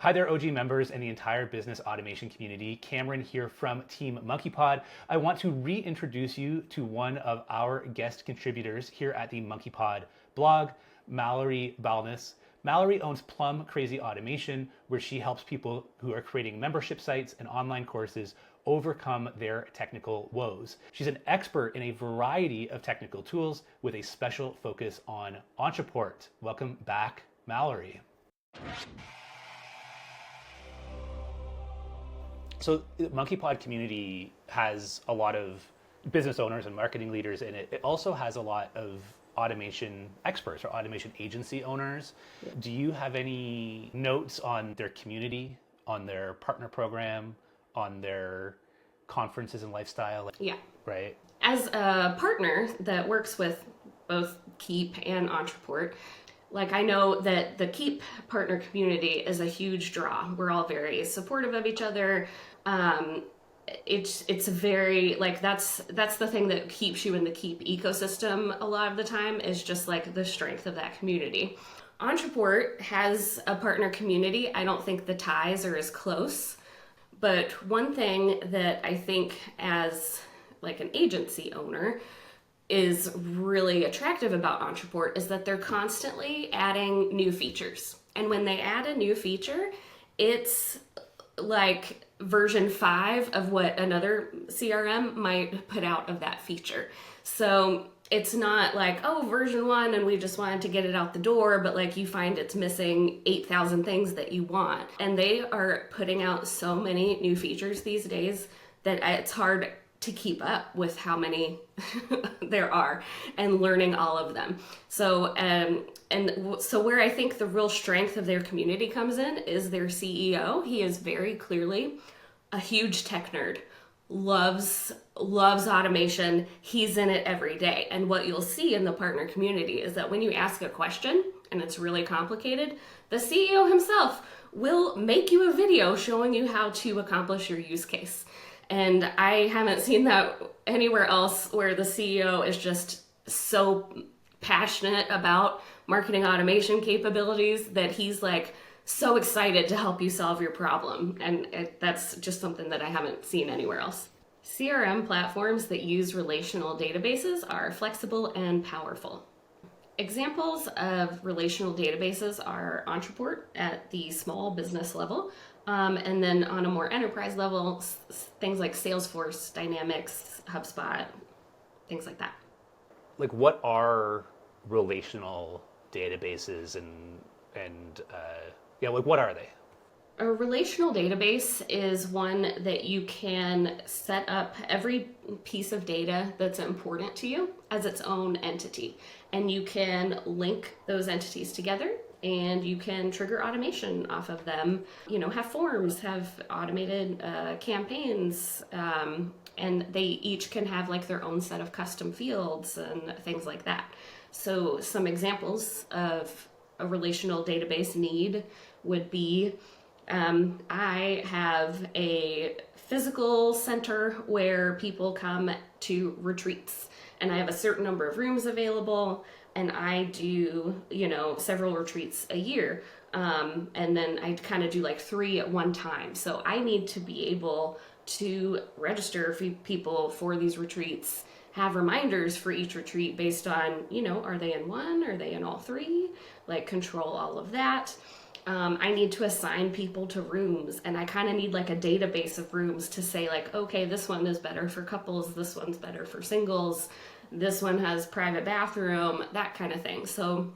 Hi there, OG members and the entire business automation community. Cameron here from Team MonkeyPod. I want to reintroduce you to one of our guest contributors here at the MonkeyPod blog, Mallory Balnis. Mallory owns Plum Crazy Automation, where she helps people who are creating membership sites and online courses overcome their technical woes. She's an expert in a variety of technical tools with a special focus on Ontraport. Welcome back, Mallory. So the MonkeyPod community has a lot of business owners and marketing leaders in it. It also has a lot of automation experts or automation agency owners. Yeah. Do you have any notes on their community, on their partner program, on their conferences and lifestyle? Yeah. Right. As a partner that works with both Keep and Ontraport, I know that the Keep partner community is a huge draw. We're all very supportive of each other. It's very that's the thing that keeps you in the Keep ecosystem a lot of the time, is just the strength of that community. Ontraport has a partner community. I don't think the ties are as close, but one thing that I think as an agency owner is really attractive about Ontraport is that they're constantly adding new features. And when they add a new feature, it's like version 5 of what another CRM might put out of that feature. So it's not version 1 and we just wanted to get it out the door, but you find it's missing 8,000 things that you want. And they are putting out so many new features these days that it's hard to keep up with how many there are and learning all of them. So so where I think the real strength of their community comes in is their CEO. He is very clearly a huge tech nerd, loves automation. He's in it every day. And what you'll see in the partner community is that when you ask a question and it's really complicated, the CEO himself will make you a video showing you how to accomplish your use case. And I haven't seen that anywhere else, where the CEO is just so passionate about marketing automation capabilities that he's so excited to help you solve your problem. And that's just something that I haven't seen anywhere else. CRM platforms that use relational databases are flexible and powerful. Examples of relational databases are Ontraport at the small business level, and then on a more enterprise level, things like Salesforce, Dynamics, HubSpot, things like that. What are relational databases and what are they? A relational database is one that you can set up every piece of data that's important to you as its own entity. And you can link those entities together and you can trigger automation off of them. Have forms, have automated campaigns, and they each can have their own set of custom fields and things like that. So some examples of a relational database need would be, I have a physical center where people come to retreats, and I have a certain number of rooms available, and I do, several retreats a year. And then I kind of do 3 at one time. So I need to be able to register people for these retreats, have reminders for each retreat based on, are they in one? Are they in all 3? Control all of that. I need to assign people to rooms, and I kind of need a database of rooms to say okay, this one is better for couples, this one's better for singles, this one has private bathroom, that kind of thing. So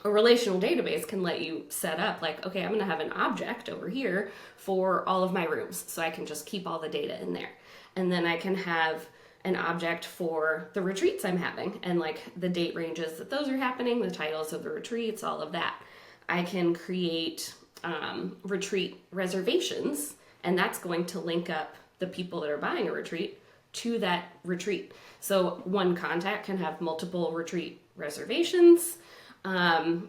a relational database can let you set up okay, I'm going to have an object over here for all of my rooms, so I can just keep all the data in there. And then I can have an object for the retreats I'm having, and the date ranges that those are happening, the titles of the retreats, all of that. I can create retreat reservations, and that's going to link up the people that are buying a retreat to that retreat. So one contact can have multiple retreat reservations, and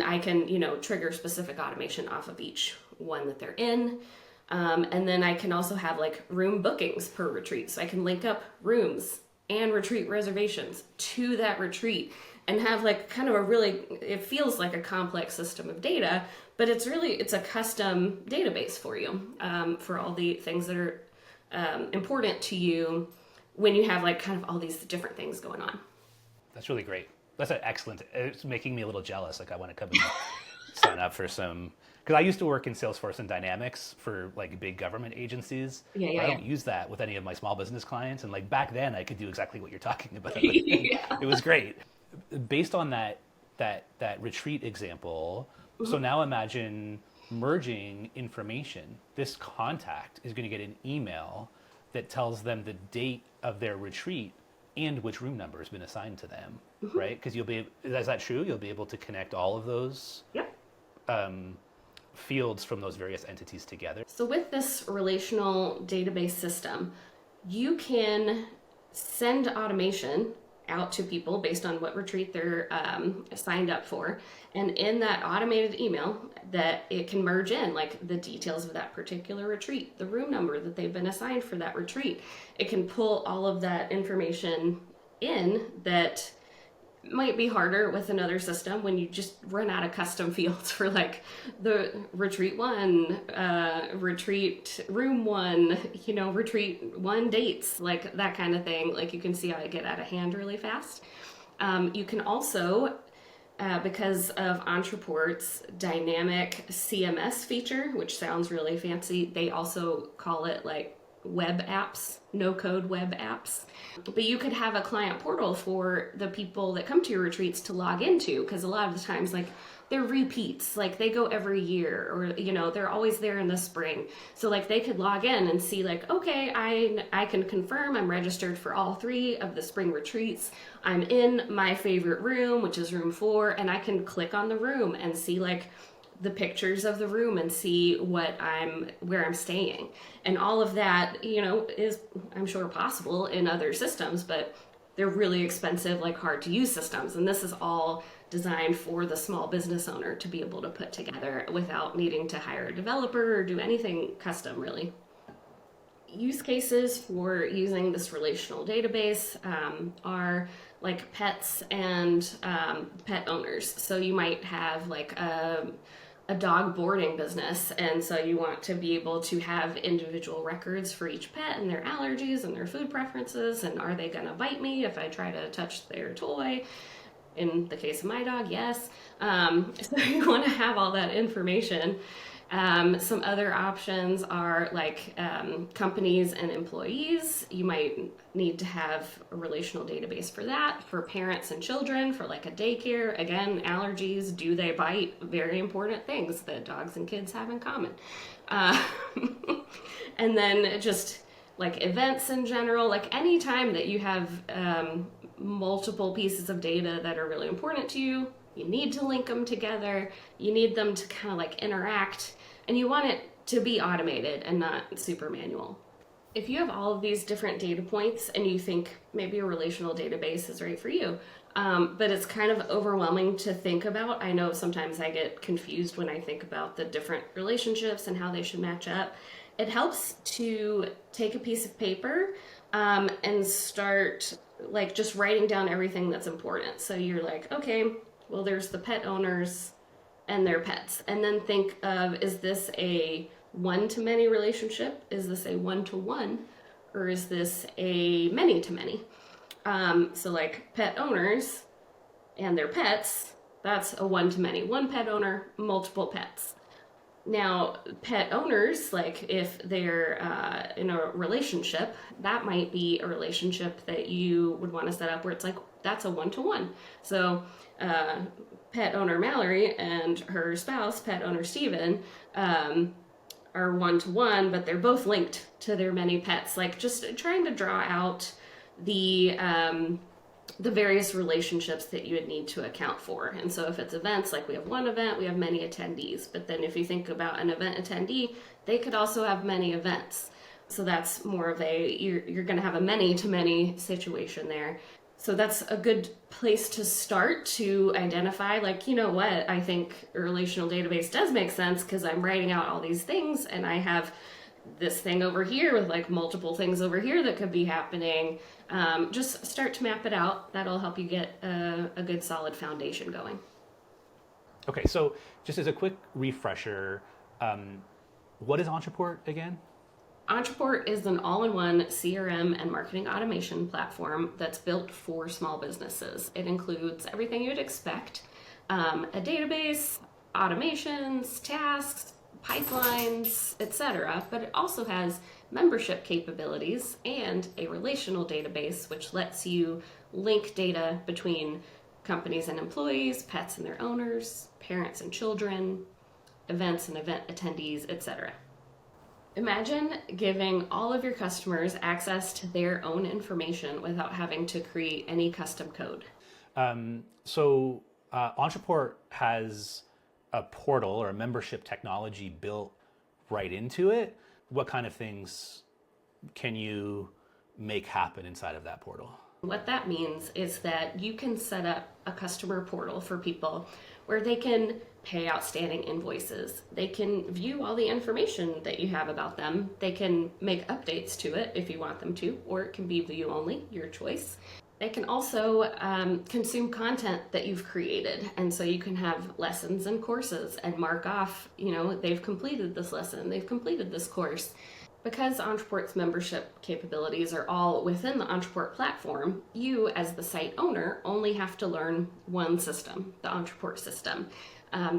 I can, trigger specific automation off of each one that they're in. And then I can also have room bookings per retreat. So I can link up rooms and retreat reservations to that retreat and have like kind of a really, it feels like a complex system of data, but it's a custom database for you, for all the things that are important to you when you have like kind of all these different things going on. That's really great. That's an excellent. It's making me a little jealous. Like I want to come and sign up for some, because I used to work in Salesforce and Dynamics for like big government agencies. Yeah, But I yeah, don't use that with any of my small business clients. And like back then, I could do exactly what you're talking about. And yeah. it was great. Based on that retreat example, so now imagine merging information. This contact is going to get an email that tells them the date of their retreat and which room number has been assigned to them, right? Because you'll be, is that true? You'll be able to connect all of those Yep. fields from those various entities together. So with this relational database system, you can send automation out to people based on what retreat they're signed up for. And in that automated email, that it can merge in like the details of that particular retreat, the room number that they've been assigned for that retreat. It can pull all of that information in that might be harder with another system when you just run out of custom fields for like the retreat one, retreat room one, retreat one dates, like that kind of thing. Like you can see how it get out of hand really fast. You can also, because of Ontraport's dynamic CMS feature, which sounds really fancy, they also call it like web apps, no code web apps. But you could have a client portal for the people that come to your retreats to log into, because a lot of the times, like, they're repeats, like they go every year, or they're always there in the spring. So like they could log in and see like, okay, I can confirm I'm registered for all 3 of the spring retreats. I'm in my favorite room, which is room 4, and I can click on the room and see like the pictures of the room and see where I'm staying. And all of that, is, I'm sure, possible in other systems, but they're really expensive, like hard to use systems. And this is all designed for the small business owner to be able to put together without needing to hire a developer or do anything custom, really. Use cases for using this relational database are like pets and pet owners. So you might have like a dog boarding business, and so you want to be able to have individual records for each pet and their allergies and their food preferences, and are they going to bite me if I try to touch their toy? In the case of my dog, yes. So you want to have all that information. Some other options are like companies and employees. You might need to have a relational database for that, for parents and children, for like a daycare. Again, allergies, do they bite? Very important things that dogs and kids have in common. And then just like events in general, like any time that you have multiple pieces of data that are really important to you, you need to link them together. You need them to kind of like interact, and you want it to be automated and not super manual. If you have all of these different data points and you think maybe a relational database is right for you, but it's kind of overwhelming to think about. I know sometimes I get confused when I think about the different relationships and how they should match up. It helps to take a piece of paper and start like just writing down everything that's important. So you're like, okay, well, there's the pet owners and their pets. And then think of, is this a one-to-many relationship? Is this a one-to-one? Or is this a many-to-many? So like pet owners and their pets, that's a one-to-many. One pet owner, multiple pets. Now, pet owners, like if they're in a relationship, that might be a relationship that you would want to set up where it's like, that's a one-to-one. So pet owner Mallory and her spouse, pet owner Steven, are one-to-one, but they're both linked to their many pets. Like just trying to draw out the various relationships that you would need to account for. And so if it's events, like we have one event, we have many attendees. But then if you think about an event attendee, they could also have many events. So that's more of you're going to have a many-to-many situation there. So that's a good place to start to identify, like, you know what, I think a relational database does make sense because I'm writing out all these things and I have this thing over here with like multiple things over here that could be happening. Just start to map it out. That'll help you get a good solid foundation going. Okay, so just as a quick refresher, what is Ontraport again? Ontraport is an all-in-one CRM and marketing automation platform that's built for small businesses. It includes everything you'd expect, a database, automations, tasks, pipelines, etc. But it also has membership capabilities and a relational database, which lets you link data between companies and employees, pets and their owners, parents and children, events and event attendees, etc. Imagine giving all of your customers access to their own information without having to create any custom code. Ontraport has a portal or a membership technology built right into it. What kind of things can you make happen inside of that portal? What that means is that you can set up a customer portal for people where they can pay outstanding invoices. They can view all the information that you have about them. They can make updates to it if you want them to, or it can be view only, your choice. They can also consume content that you've created. And so you can have lessons and courses and mark off, they've completed this lesson, they've completed this course. Because Ontraport's membership capabilities are all within the Ontraport platform, you as the site owner only have to learn one system, the Ontraport system.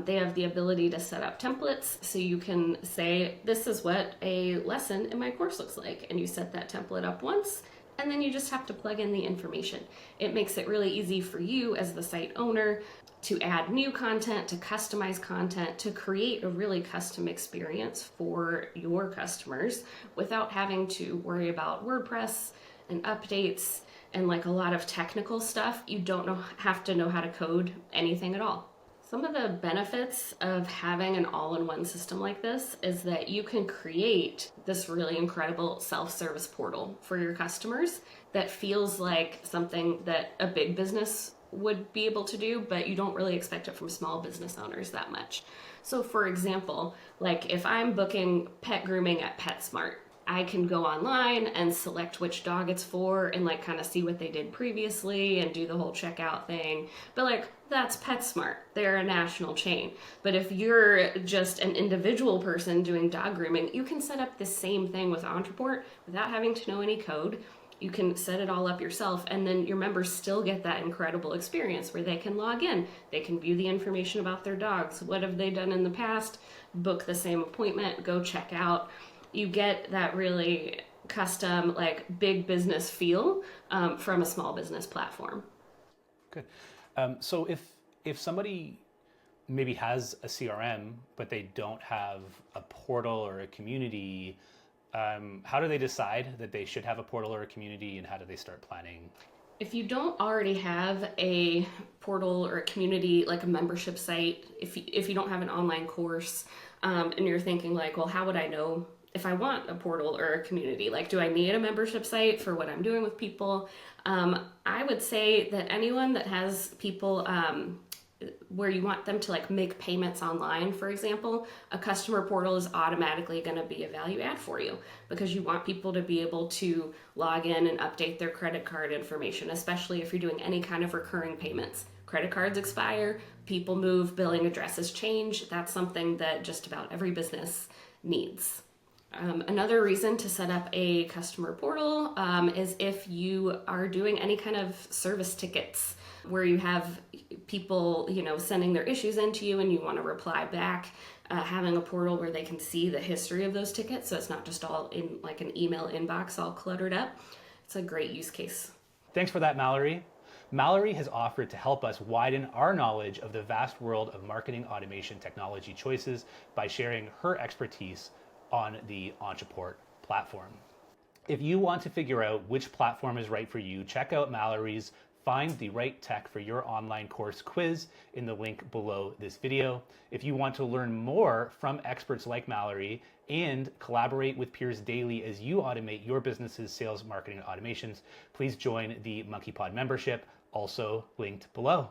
They have the ability to set up templates, so you can say, this is what a lesson in my course looks like, and you set that template up once, and then you just have to plug in the information. It makes it really easy for you as the site owner to add new content, to customize content, to create a really custom experience for your customers without having to worry about WordPress and updates and like a lot of technical stuff. You don't have to know how to code anything at all. Some of the benefits of having an all-in-one system like this is that you can create this really incredible self-service portal for your customers that feels like something that a big business would be able to do, but you don't really expect it from small business owners that much. So for example, like if I'm booking pet grooming at PetSmart, I can go online and select which dog it's for and like kind of see what they did previously and do the whole checkout thing. But like that's PetSmart. They're a national chain. But if you're just an individual person doing dog grooming, you can set up the same thing with Ontraport without having to know any code. You can set it all up yourself, and then your members still get that incredible experience where they can log in, they can view the information about their dogs, what have they done in the past, book the same appointment, go check out. You get that really custom, like big business feel from a small business platform. Good. So if somebody maybe has a CRM, but they don't have a portal or a community, how do they decide that they should have a portal or a community, and how do they start planning? If you don't already have a portal or a community, like a membership site, if you don't have an online course, and you're thinking like, well, how would I know if I want a portal or a community? Like, do I need a membership site for what I'm doing with people? I would say that anyone that has people where you want them to like make payments online, for example, a customer portal is automatically going to be a value add for you because you want people to be able to log in and update their credit card information, especially if you're doing any kind of recurring payments. Credit cards expire, people move, billing addresses change. That's something that just about every business needs. Another reason to set up a customer portal is if you are doing any kind of service tickets where you have people, sending their issues into you and you want to reply back, having a portal where they can see the history of those tickets so it's not just all in like an email inbox all cluttered up. It's a great use case. Thanks for that, Mallory. Mallory has offered to help us widen our knowledge of the vast world of marketing automation technology choices by sharing her expertise on the Ontraport platform. If you want to figure out which platform is right for you, check out Mallory's Find the Right Tech for Your Online Course quiz in the link below this video. If you want to learn more from experts like Mallory and collaborate with peers daily as you automate your business's sales, marketing, and automations, please join the MonkeyPod membership, also linked below.